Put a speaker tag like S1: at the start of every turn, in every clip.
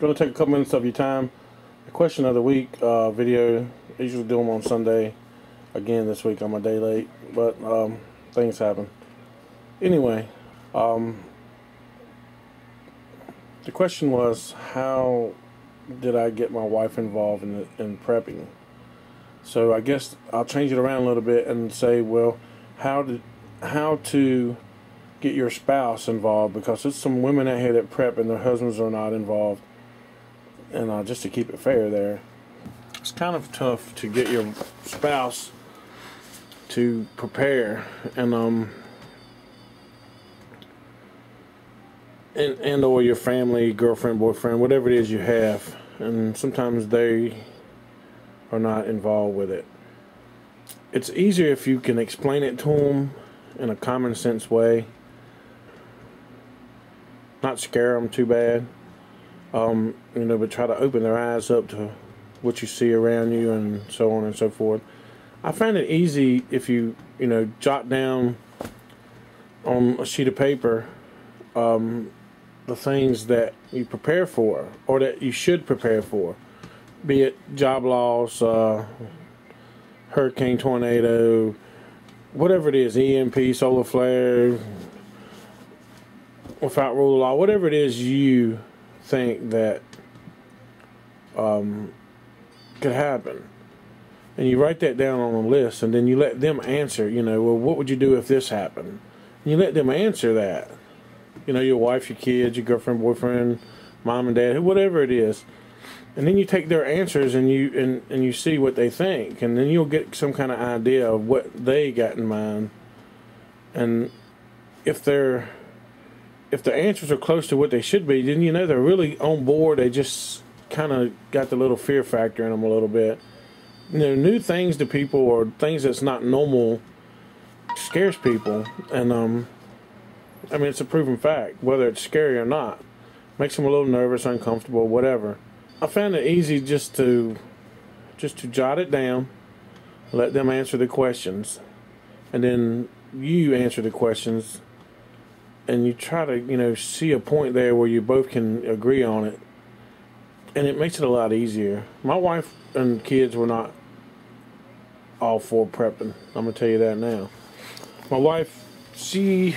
S1: Going to take a couple minutes of your time. The question of the week video. I usually do them on Sunday. Again, this week I'm a day late, but things happen. Anyway, the question was, how did I get my wife involved in prepping? So I guess I'll change it around a little bit and say, well, how to get your spouse involved, because there's some women out here that prep and their husbands are not involved. And just to keep it fair there, it's kind of tough to get your spouse to prepare and or your family, girlfriend, boyfriend, whatever it is you have, and sometimes they are not involved with it. It's easier if you can explain it to them in a common sense way, not scare them too bad, but try to open their eyes up to what you see around you and so on and so forth. I find it easy if you jot down on a sheet of paper the things that you prepare for, or that you should prepare for, be it job loss, hurricane, tornado, whatever it is, EMP, solar flare, without rule of law, whatever it is you think that could happen. And you write that down on a list, and then you let them answer, well, what would you do if this happened? And you let them answer that. Your wife, your kids, your girlfriend, boyfriend, mom and dad, whatever it is. And then you take their answers and you see what they think. And then you'll get some kind of idea of what they got in mind. And if the answers are close to what they should be, then they're really on board. They just kind of got the little fear factor in them a little bit. New things to people, or things that's not normal, scares people. And it's a proven fact, whether it's scary or not. Makes them a little nervous, uncomfortable, whatever. I found it easy just to jot it down, let them answer the questions, and then you answer the questions, and you try to see a point there where you both can agree on it, and it makes it a lot easier. My wife and kids were not all for prepping. I'm gonna tell you that now. My wife, she's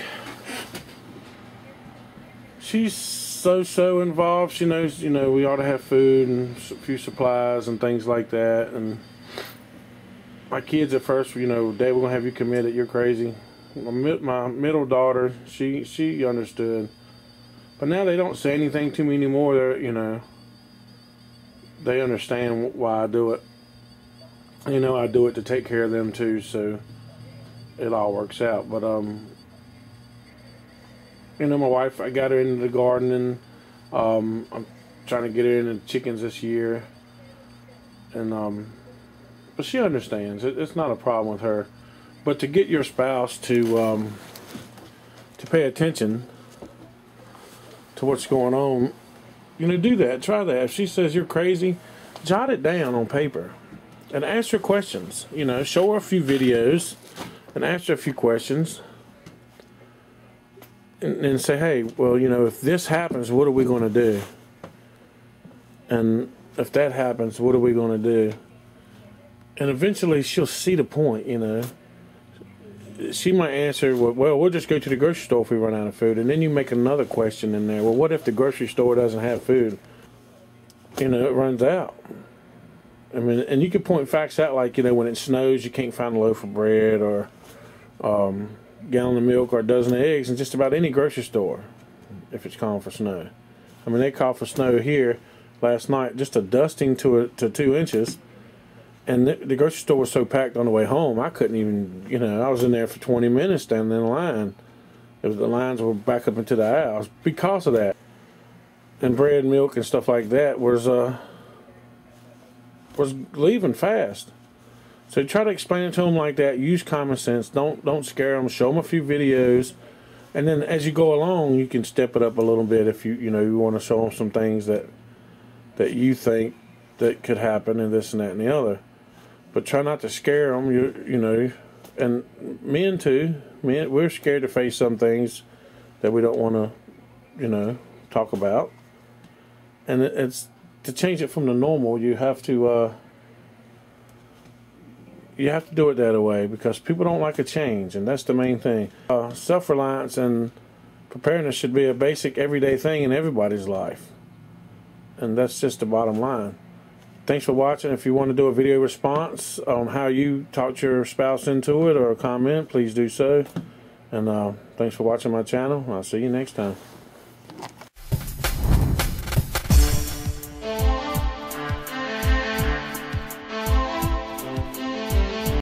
S1: so involved. She knows, we ought to have food and a few supplies and things like that. And my kids at first, Dad, we're gonna have you committed. You're crazy. My middle daughter, she understood, but now they don't say anything to me anymore. They're, they understand why I do it. I do it to take care of them too, so it all works out. But my wife, I got her into the gardening. I'm trying to get her into chickens this year, and but she understands. It's not a problem with her. But to get your spouse to pay attention to what's going on, do that. Try that. If she says you're crazy, jot it down on paper and ask her questions. Show her a few videos and ask her a few questions. And say, hey, well, if this happens, what are we going to do? And if that happens, what are we going to do? And eventually she'll see the point, She might answer, well, we'll just go to the grocery store if we run out of food. And then you make another question in there. Well, what if the grocery store doesn't have food? It runs out. And you can point facts out like, when it snows, you can't find a loaf of bread or gallon of milk or a dozen of eggs in just about any grocery store if it's calling for snow. They called for snow here last night, just a dusting to 2 inches, and the grocery store was so packed on the way home I couldn't even, I was in there for 20 minutes standing in line. The lines were back up into the aisles because of that. And bread, milk, and stuff like that was leaving fast. So try to explain it to them like that. Use common sense. Don't scare them. Show them a few videos, and then as you go along, you can step it up a little bit if you want to show them some things that you think that could happen, and this and that and the other. But try not to scare them. And men too. We're scared to face some things that we don't want to, talk about. And it's to change it from the normal. You have to do it that way, because people don't like a change, and that's the main thing. Self-reliance and preparedness should be a basic everyday thing in everybody's life, and that's just the bottom line. Thanks for watching. If you want to do a video response on how you talked your spouse into it, or a comment, please do so. And thanks for watching my channel. I'll see you next time.